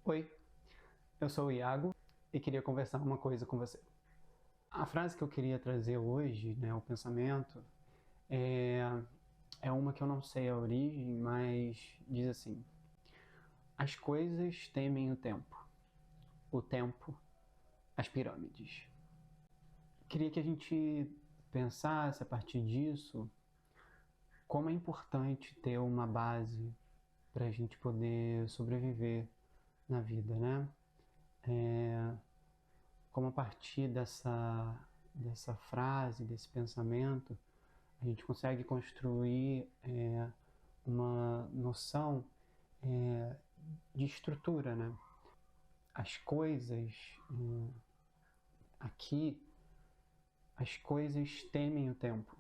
Oi, eu sou o Iago e queria conversar uma coisa com você. A frase que eu queria trazer hoje, o pensamento, é, é uma que eu não sei a origem, mas diz assim: as coisas temem o tempo, as pirâmides. Queria que a gente pensasse a partir disso como é importante ter uma base para a gente poder sobreviver na vida, né? Como a partir dessa frase, desse pensamento, a gente consegue construir uma noção de estrutura, né? As coisas aqui, as coisas temem o tempo.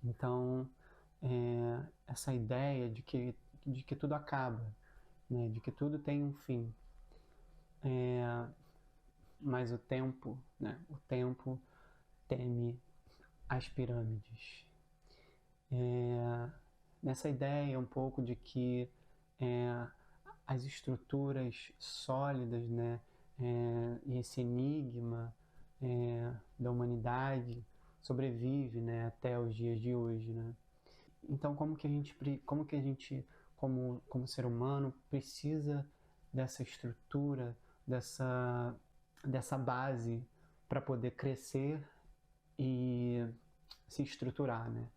Então, essa ideia de que tudo acaba, né? De que tudo tem um fim. Mas o tempo, né? O tempo teme as pirâmides. Nessa ideia um pouco de que as estruturas sólidas, né, e esse enigma da humanidade sobrevive, né, até os dias de hoje, né? Então como que a gente como ser humano precisa dessa estrutura, dessa base para poder crescer e se estruturar, né?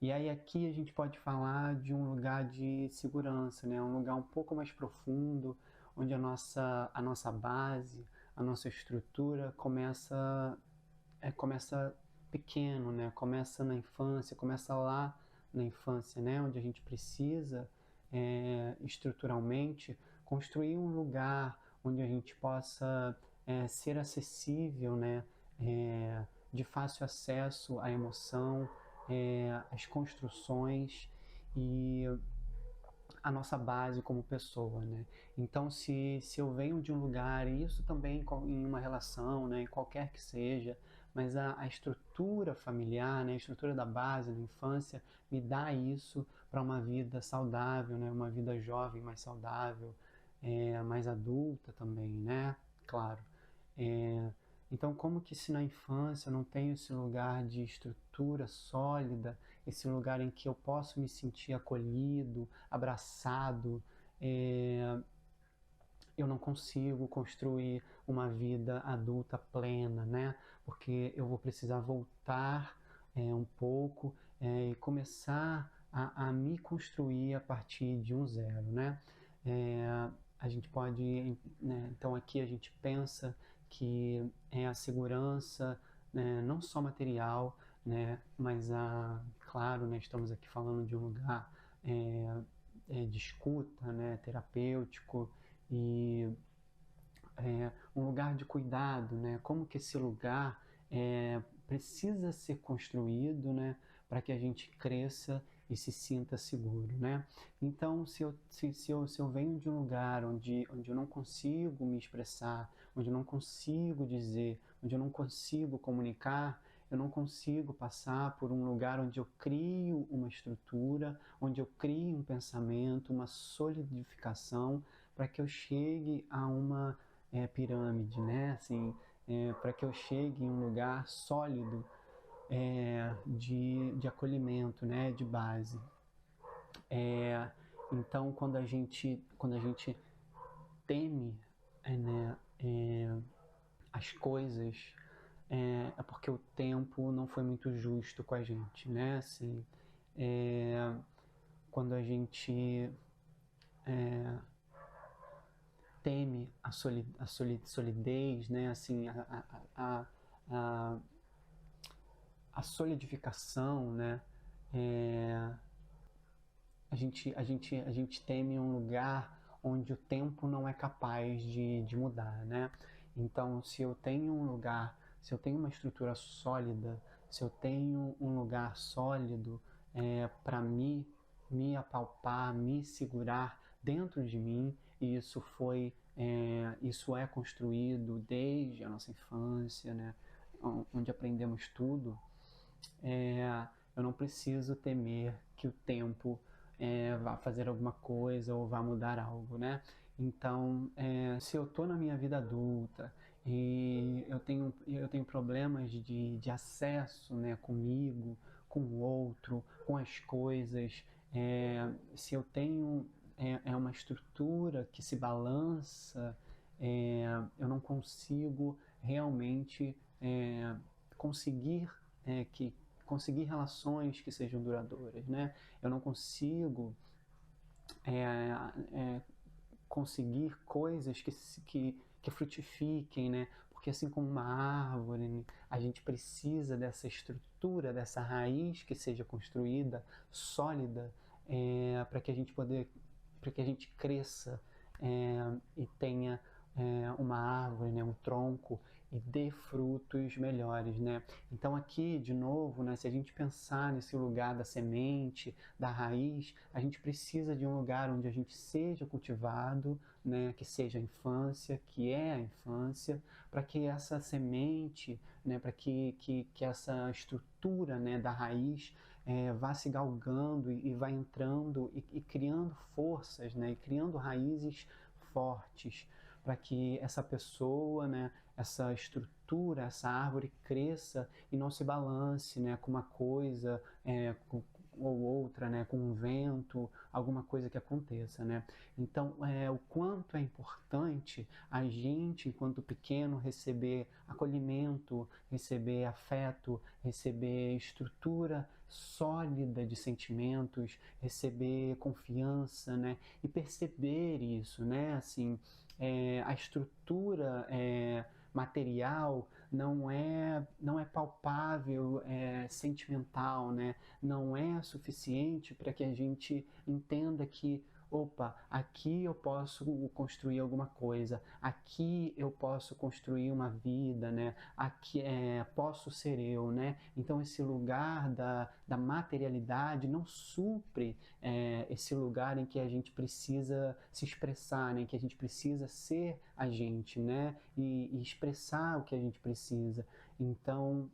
E aí aqui a gente pode falar de um lugar de segurança, né? Um lugar um pouco mais profundo, onde a nossa base, a nossa estrutura começa pequeno, né? Começa na infância, começa lá na infância, né? Onde a gente precisa estruturalmente construir um lugar onde a gente possa ser acessível, né? De fácil acesso à emoção, às construções e a nossa base como pessoa, né? Então, se eu venho de um lugar, e isso também em uma relação, né, em qualquer que seja, mas a estrutura familiar, né, a estrutura da base na infância, me dá isso para uma vida saudável, né, uma vida jovem mais saudável, mais adulta também, né? Claro. É, então, como que se na infância eu não tenho esse lugar de estrutura sólida, esse lugar em que eu posso me sentir acolhido, abraçado, é, eu não consigo construir uma vida adulta plena, né? Porque eu vou precisar voltar um pouco e começar a me construir a partir de um zero, né? A gente pode, né, então aqui a gente pensa que é a segurança, né, não só material, né, mas claro, né, estamos aqui falando de um lugar de escuta, né, terapêutico e um lugar de cuidado, né? Como que esse lugar precisa ser construído, né? Para que a gente cresça e se sinta seguro, né? Então, se eu venho de um lugar onde eu não consigo me expressar, onde eu não consigo dizer, onde eu não consigo comunicar, eu não consigo passar por um lugar onde eu crio uma estrutura, onde eu crio um pensamento, uma solidificação, para que eu chegue a uma pirâmide, né? Assim, para que eu chegue em um lugar sólido de acolhimento, né? De base. Então, quando a gente teme né, as coisas, porque o tempo não foi muito justo com a gente, né? Assim, quando a gente teme solidez, né? Assim, a, a solidificação, né? A gente teme um lugar onde o tempo não é capaz de mudar, né? Então, se eu tenho um lugar, se eu tenho uma estrutura sólida, se eu tenho um lugar sólido para me apalpar, me segurar dentro de mim, e isso é construído desde a nossa infância, né? Onde aprendemos tudo, eu não preciso temer que o tempo vá fazer alguma coisa ou vá mudar algo, né? Então, se eu estou na minha vida adulta e eu tenho problemas de acesso, né, comigo, com o outro, com as coisas, se eu tenho uma estrutura que se balança, eu não consigo realmente conseguir que conseguir relações que sejam duradouras, né? Eu não consigo é, é, conseguir coisas que frutifiquem, né? Porque assim como uma árvore, né, a gente precisa dessa estrutura, dessa raiz que seja construída, sólida, para que a gente para que a gente cresça e tenha uma árvore, né, um tronco e dê frutos melhores, né? Então aqui, de novo, né, se a gente pensar nesse lugar da semente, da raiz, a gente precisa de um lugar onde a gente seja cultivado, né, que seja a infância, que é a infância, para que essa semente, né, para que essa estrutura, né, da raiz vá se galgando e vá entrando e criando forças, né, e criando raízes fortes, para que essa pessoa, né, essa estrutura, essa árvore cresça e não se balance, né, com uma coisa ou outra, né, com um vento, alguma coisa que aconteça, né? Então, o quanto é importante a gente, enquanto pequeno, receber acolhimento, receber afeto, receber estrutura sólida de sentimentos, receber confiança, né? E perceber isso, né? Assim, a estrutura material não é palpável, sentimental, né? Não é suficiente para que a gente entenda que opa, aqui eu posso construir alguma coisa, aqui eu posso construir uma vida, né? Aqui posso ser eu, né? Então esse lugar da materialidade não supre esse lugar em que a gente precisa se expressar, né? Em que a gente precisa ser a gente, né? E expressar o que a gente precisa. Então,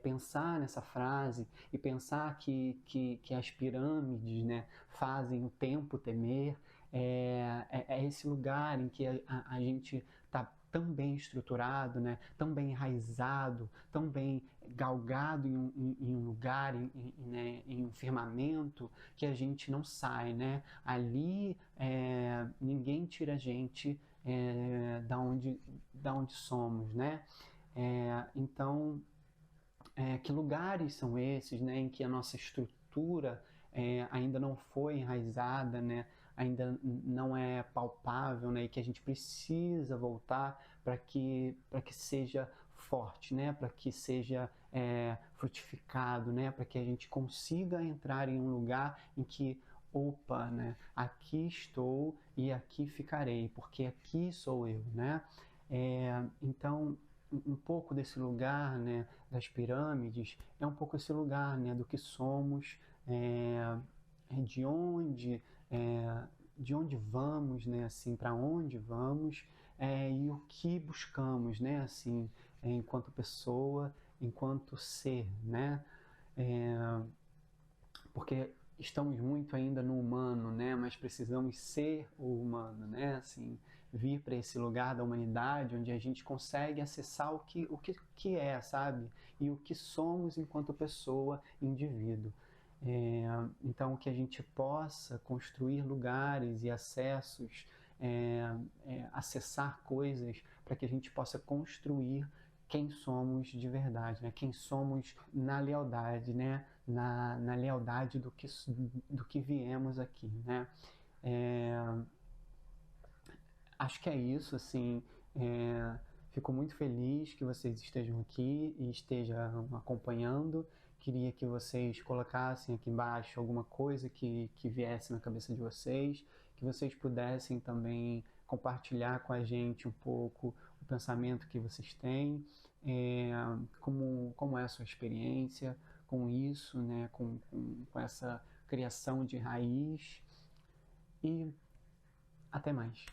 pensar nessa frase e pensar que as pirâmides, né, fazem o tempo temer, é esse lugar em que a gente está tão bem estruturado, né, tão bem enraizado, tão bem galgado em um lugar, né, em um firmamento, que a gente não sai, né? Ali ninguém tira a gente da onde somos, né? Então, que lugares são esses, né, em que a nossa estrutura ainda não foi enraizada, né, ainda não é palpável, né, e que a gente precisa voltar para que seja forte, né, para que seja frutificado, né, para que a gente consiga entrar em um lugar em que opa, né, aqui estou e aqui ficarei, porque aqui sou eu, né? Então um pouco desse lugar, né, das pirâmides, é um pouco esse lugar, né, do que somos, de onde de onde vamos, né, assim, para onde vamos e o que buscamos, né, assim, enquanto pessoa, enquanto ser, né? É, porque estamos muito ainda no humano, né? Mas precisamos ser o humano, né? Assim, vir para esse lugar da humanidade onde a gente consegue acessar que é, sabe? E o que somos enquanto pessoa, indivíduo. Então, que a gente possa construir lugares e acessos, acessar coisas para que a gente possa construir quem somos de verdade, né? Quem somos na lealdade, né? Na lealdade do que viemos aqui, né? É, acho que é isso, assim, fico muito feliz que vocês estejam aqui e estejam acompanhando. Queria que vocês colocassem aqui embaixo alguma coisa que viesse na cabeça de vocês, que vocês pudessem também compartilhar com a gente um pouco o pensamento que vocês têm, como é a sua experiência com isso, né, com essa criação de raiz, e até mais.